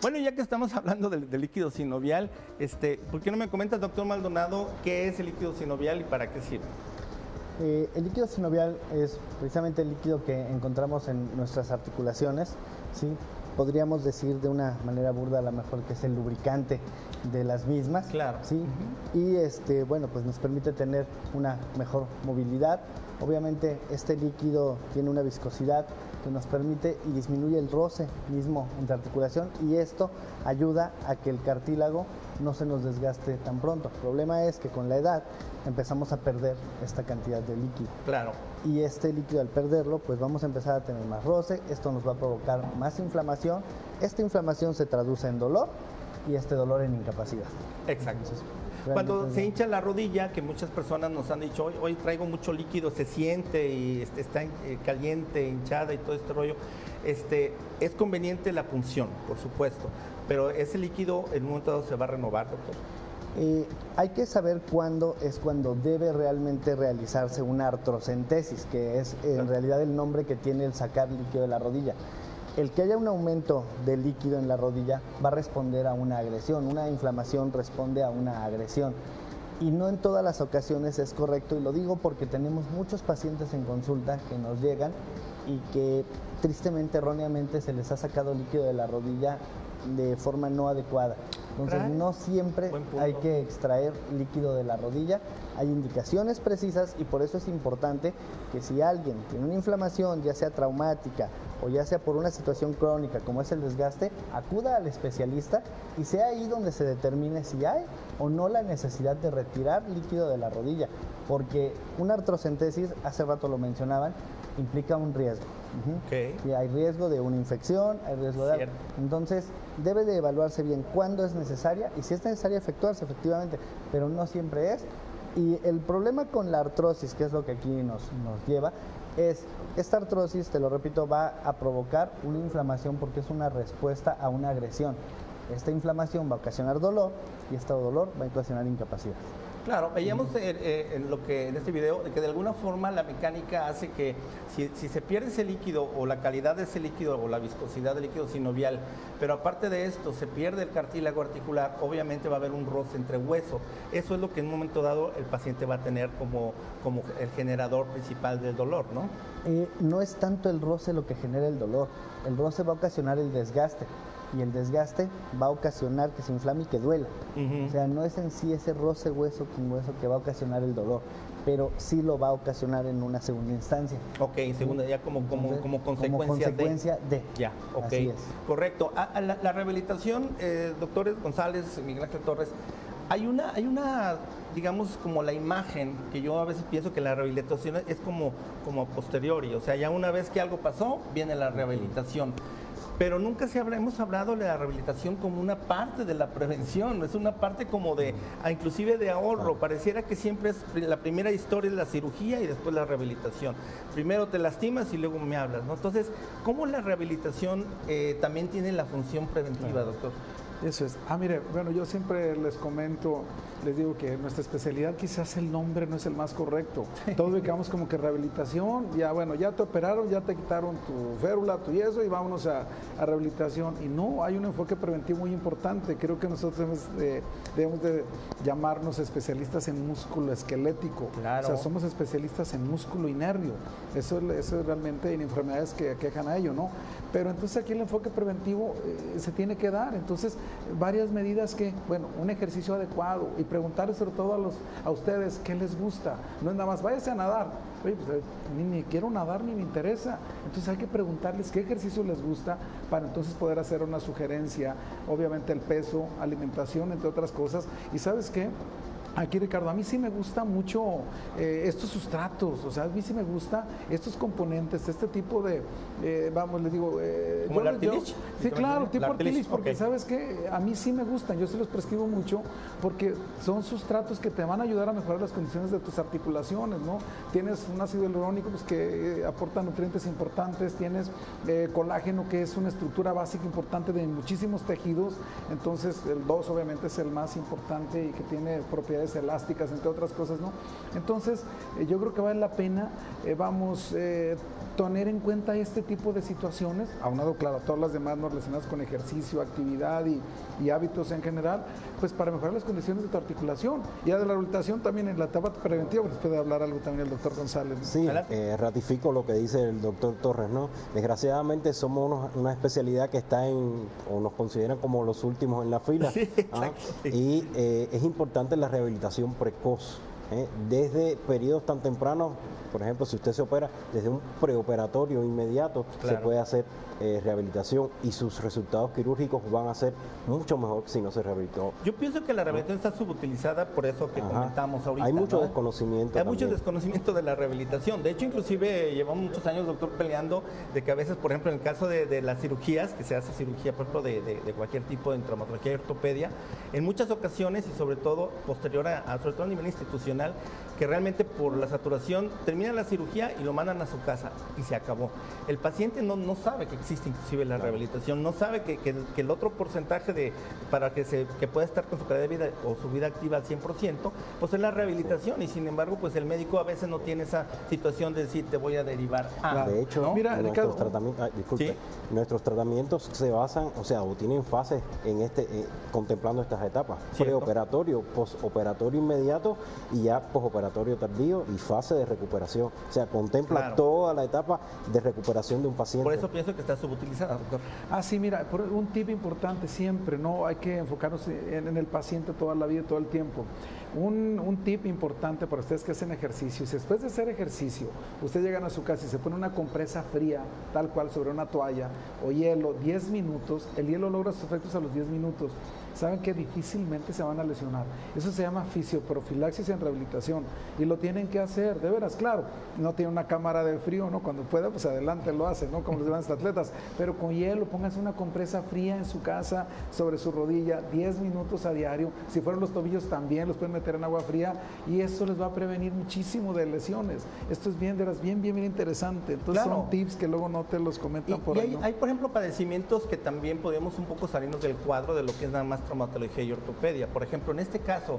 Bueno, ya que estamos hablando del líquido sinovial, ¿por qué no me comenta, doctor Maldonado, qué es el líquido sinovial y para qué sirve? El líquido sinovial es precisamente el líquido que encontramos en nuestras articulaciones, ¿sí? Podríamos decir de una manera burda a lo mejor que es el lubricante de las mismas, claro. ¿sí? Y bueno, pues nos permite tener una mejor movilidad. Obviamente este líquido tiene una viscosidad que nos permite y disminuye el roce mismo entre articulación, y esto ayuda a que el cartílago no se nos desgaste tan pronto. El problema es que con la edad empezamos a perder esta cantidad de líquido. Claro. Y este líquido, al perderlo, pues vamos a empezar a tener más roce, esto nos va a provocar más inflamación, esta inflamación se traduce en dolor y este dolor en incapacidad. Exacto. Entonces, cuando se hincha la rodilla, que muchas personas nos han dicho, hoy traigo mucho líquido, se siente y está caliente, hinchada y todo este rollo, es conveniente la punción, por supuesto, pero ese líquido en un momento dado se va a renovar, doctor. Hay que saber cuándo es cuando debe realmente realizarse una artrocentesis, que es en realidad el nombre que tiene el sacar líquido de la rodilla. El que haya un aumento de líquido en la rodilla va a responder a una agresión, una inflamación responde a una agresión. Y no en todas las ocasiones es correcto, y lo digo porque tenemos muchos pacientes en consulta que nos llegan y que tristemente, erróneamente, se les ha sacado líquido de la rodilla de forma no adecuada. Entonces no siempre hay que extraer líquido de la rodilla, hay indicaciones precisas, y por eso es importante que si alguien tiene una inflamación, ya sea traumática o ya sea por una situación crónica como es el desgaste, acuda al especialista y sea ahí donde se determine si hay o no la necesidad de retirar líquido de la rodilla, porque una artrocentesis, hace rato lo mencionaban, implica un riesgo. Y hay riesgo de una infección, hay riesgo de algo. Entonces debe de evaluarse bien cuándo es necesaria y si es necesaria efectuarse, efectivamente, pero no siempre es. Y el problema con la artrosis, que es lo que aquí nos lleva, es esta artrosis, te lo repito, va a provocar una inflamación porque es una respuesta a una agresión. Esta inflamación va a ocasionar dolor y este dolor va a ocasionar incapacidad. Claro, veíamos en este video que de alguna forma la mecánica hace que si se pierde ese líquido o la calidad de ese líquido o la viscosidad del líquido sinovial, pero aparte de esto se pierde el cartílago articular, obviamente va a haber un roce entre hueso. Eso es lo que en un momento dado el paciente va a tener como el generador principal del dolor, ¿no? No es tanto el roce lo que genera el dolor, el roce va a ocasionar el desgaste. Y el desgaste va a ocasionar que se inflame y que duela. O sea, no es en sí ese roce hueso con hueso que va a ocasionar el dolor, pero sí lo va a ocasionar en una segunda instancia. Ok, segunda, ya como consecuencia de. Ya, ok. Así es. Correcto. La rehabilitación, doctores González, Miguel Ángel Torres, hay una, digamos, como la imagen que yo a veces pienso que la rehabilitación es como a posteriori, o sea, ya una vez que algo pasó, viene la rehabilitación. Pero nunca hemos hablado de la rehabilitación como una parte de la prevención, es una parte como inclusive de ahorro. Pareciera que siempre es la primera historia es la cirugía y después la rehabilitación. Primero te lastimas y luego me hablas, ¿no? Entonces, ¿cómo la rehabilitación también tiene la función preventiva, doctor? Eso es. Mire, bueno, yo siempre les comento, les digo que nuestra especialidad quizás el nombre no es el más correcto. Todos ubicamos como que rehabilitación, ya bueno, ya te operaron, ya te quitaron tu férula, tu yeso y vámonos a rehabilitación. Y no, hay un enfoque preventivo muy importante. Creo que nosotros debemos de llamarnos especialistas en músculo esquelético. Claro. O sea, somos especialistas en músculo y nervio. Eso es realmente en enfermedades que aquejan a ello, ¿no? Pero entonces aquí el enfoque preventivo se tiene que dar. Entonces, varias medidas que, bueno, un ejercicio adecuado y preguntarles sobre todo a ustedes qué les gusta. No es nada más, váyase a nadar. Oye, pues ni quiero nadar ni me interesa. Entonces hay que preguntarles qué ejercicio les gusta para entonces poder hacer una sugerencia. Obviamente el peso, alimentación, entre otras cosas. ¿Y sabes qué? Aquí, Ricardo, a mí sí me gusta mucho estos sustratos, o sea, a mí sí me gusta estos componentes, este tipo de, vamos, les digo... ¿Como el Artilich? Sí, claro, tipo Artilich, porque okay. ¿sabes qué? A mí sí me gustan, yo sí los prescribo mucho, porque son sustratos que te van a ayudar a mejorar las condiciones de tus articulaciones, ¿no? Tienes un ácido hialurónico pues, que aporta nutrientes importantes, tienes colágeno, que es una estructura básica importante de muchísimos tejidos, entonces el 2 obviamente es el más importante y que tiene propiedades enfermedades elásticas, entre otras cosas, ¿no? Entonces, yo creo que vale la pena, tener en cuenta este tipo de situaciones, aunado, claro, a todas las demás no relacionadas con ejercicio, actividad y hábitos en general, pues para mejorar las condiciones de tu articulación. Y ya de la rehabilitación también en la etapa preventiva, pues puede hablar algo también el doctor González. Sí, ratifico lo que dice el doctor Torres, ¿no? Desgraciadamente somos una especialidad que está o nos consideran como los últimos en la fila. Sí, y es importante la rehabilitación precoz. Desde periodos tan tempranos, por ejemplo, si usted se opera, desde un preoperatorio inmediato se puede hacer rehabilitación y sus resultados quirúrgicos van a ser mucho mejor si no se rehabilitó. Yo pienso que la rehabilitación está subutilizada por eso que comentamos ahorita. Hay mucho desconocimiento. Hay mucho desconocimiento de la rehabilitación. De hecho, inclusive llevamos muchos años, doctor, peleando de que a veces, por ejemplo, en el caso de las cirugías, que se hace cirugía, por ejemplo, de cualquier tipo de traumatología y ortopedia, en muchas ocasiones y sobre todo posterior sobre todo a nivel institucional, que realmente por la saturación termina la cirugía y lo mandan a su casa y se acabó. El paciente no sabe que existe inclusive la rehabilitación, no sabe que el otro porcentaje para que pueda estar con su calidad de vida o su vida activa al 100%, pues es la rehabilitación, y sin embargo pues el médico a veces no tiene esa situación de decir te voy a derivar a. De hecho, ¿no? Mira, nuestros tratamientos se basan, o tienen fases contemplando estas etapas: preoperatorio, posoperatorio inmediato y ya posoperatorio tardío y fase de recuperación. O sea, contempla toda la etapa de recuperación de un paciente. Por eso pienso que está subutilizada, doctor. Sí, mira, un tip importante siempre, no hay que enfocarnos en el paciente toda la vida, todo el tiempo. Un tip importante para ustedes que hacen ejercicio: si después de hacer ejercicio ustedes llegan a su casa y se pone una compresa fría, tal cual, sobre una toalla o hielo, 10 minutos, el hielo logra sus efectos a los 10 minutos. Saben que difícilmente se van a lesionar. Eso se llama fisioprofilaxis en rehabilitación y lo tienen que hacer, de veras, claro. No tiene una cámara de frío, ¿no? Cuando pueda, pues adelante lo hace, ¿no? Como los grandes atletas. Pero con hielo, pónganse una compresa fría en su casa, sobre su rodilla, 10 minutos a diario. Si fueron los tobillos también, los pueden meter en agua fría y eso les va a prevenir muchísimo de lesiones. Esto es bien interesante. Entonces son tips que luego no te los comentan por ahí, ¿no? Hay, por ejemplo, padecimientos que también podemos un poco salirnos del cuadro de lo que es nada más traumatología y ortopedia. Por ejemplo, en este caso,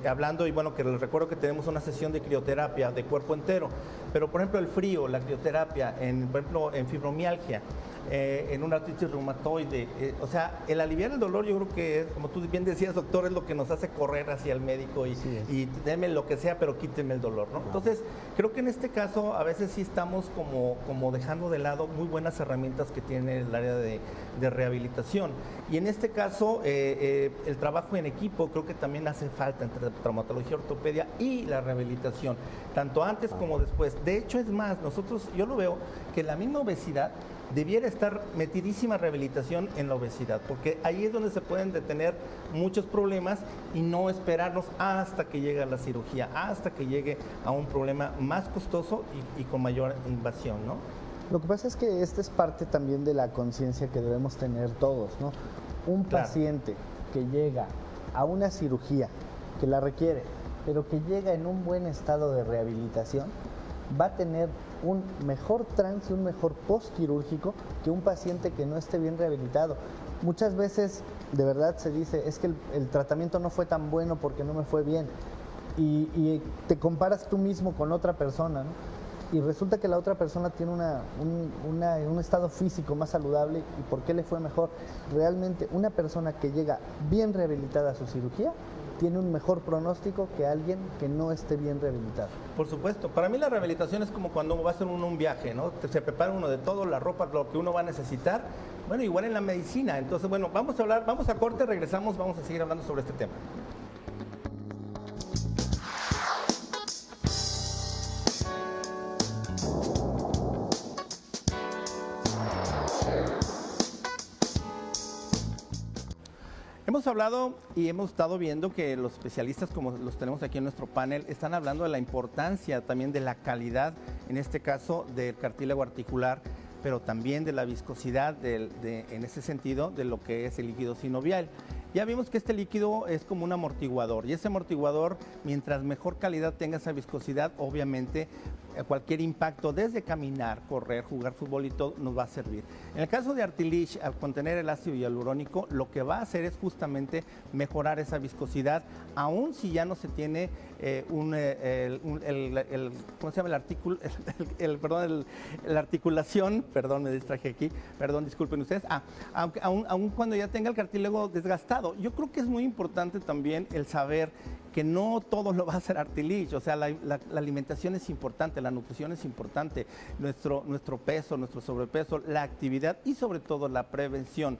hablando, y bueno, que les recuerdo que tenemos una sesión de crioterapia de cuerpo entero, pero por ejemplo el frío, la crioterapia, por ejemplo en fibromialgia, en una artritis reumatoide, o sea, el aliviar el dolor, yo creo que es, como tú bien decías, doctor, es lo que nos hace correr hacia el médico y denme lo que sea, pero quíteme el dolor, ¿no? Entonces, creo que en este caso a veces sí estamos como dejando de lado muy buenas herramientas que tiene el área de rehabilitación. Y en este caso, el trabajo en equipo creo que también hace falta entre traumatología, ortopedia y la rehabilitación, tanto antes como después. De hecho, es más, yo lo veo que la misma obesidad debiera estar metidísima rehabilitación en la obesidad, porque ahí es donde se pueden detener muchos problemas y no esperarnos hasta que llegue a la cirugía, hasta que llegue a un problema más costoso y con mayor invasión, ¿no? Lo que pasa es que esta es parte también de la conciencia que debemos tener todos, ¿no? Un paciente que llega a una cirugía, que la requiere, pero que llega en un buen estado de rehabilitación, va a tener un mejor trance, un mejor postquirúrgico que un paciente que no esté bien rehabilitado. Muchas veces, de verdad, se dice, es que el tratamiento no fue tan bueno porque no me fue bien. Y te comparas tú mismo con otra persona, ¿no? Y resulta que la otra persona tiene un estado físico más saludable. ¿Y por qué le fue mejor? Realmente, una persona que llega bien rehabilitada a su cirugía tiene un mejor pronóstico que alguien que no esté bien rehabilitado. Por supuesto. Para mí la rehabilitación es como cuando va a hacer uno un viaje, ¿no? Se prepara uno de todo, la ropa, lo que uno va a necesitar. Bueno, igual en la medicina. Entonces, bueno, vamos a corte, regresamos, vamos a seguir hablando sobre este tema. Hemos hablado y hemos estado viendo que los especialistas, como los tenemos aquí en nuestro panel, están hablando de la importancia también de la calidad, en este caso del cartílago articular, pero también de la viscosidad, en ese sentido, de lo que es el líquido sinovial. Ya vimos que este líquido es como un amortiguador, y ese amortiguador, mientras mejor calidad tenga esa viscosidad, obviamente cualquier impacto, desde caminar, correr, jugar fútbol y todo, nos va a servir. En el caso de Artilich, al contener el ácido hialurónico, lo que va a hacer es justamente mejorar esa viscosidad, aun si ya no se tiene ¿cómo se llama? La articulación, perdón, me distraje aquí, perdón, disculpen ustedes, aun cuando ya tenga el cartílago desgastado. Yo creo que es muy importante también el saber que no todo lo va a hacer Artilich, o sea, la alimentación es importante, la nutrición es importante, nuestro peso, nuestro sobrepeso, la actividad y sobre todo la prevención.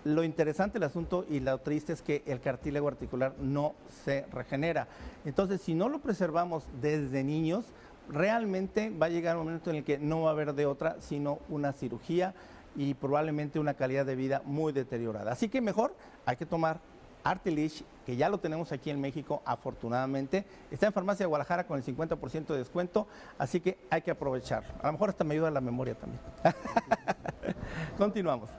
Lo interesante del asunto y lo triste es que el cartílago articular no se regenera. Entonces, si no lo preservamos desde niños, realmente va a llegar un momento en el que no va a haber de otra, sino una cirugía y probablemente una calidad de vida muy deteriorada. Así que mejor hay que tomar Artilich, que ya lo tenemos aquí en México, afortunadamente. Está en Farmacia Guadalajara con el 50% de descuento, así que hay que aprovechar. A lo mejor hasta me ayuda la memoria también. Continuamos.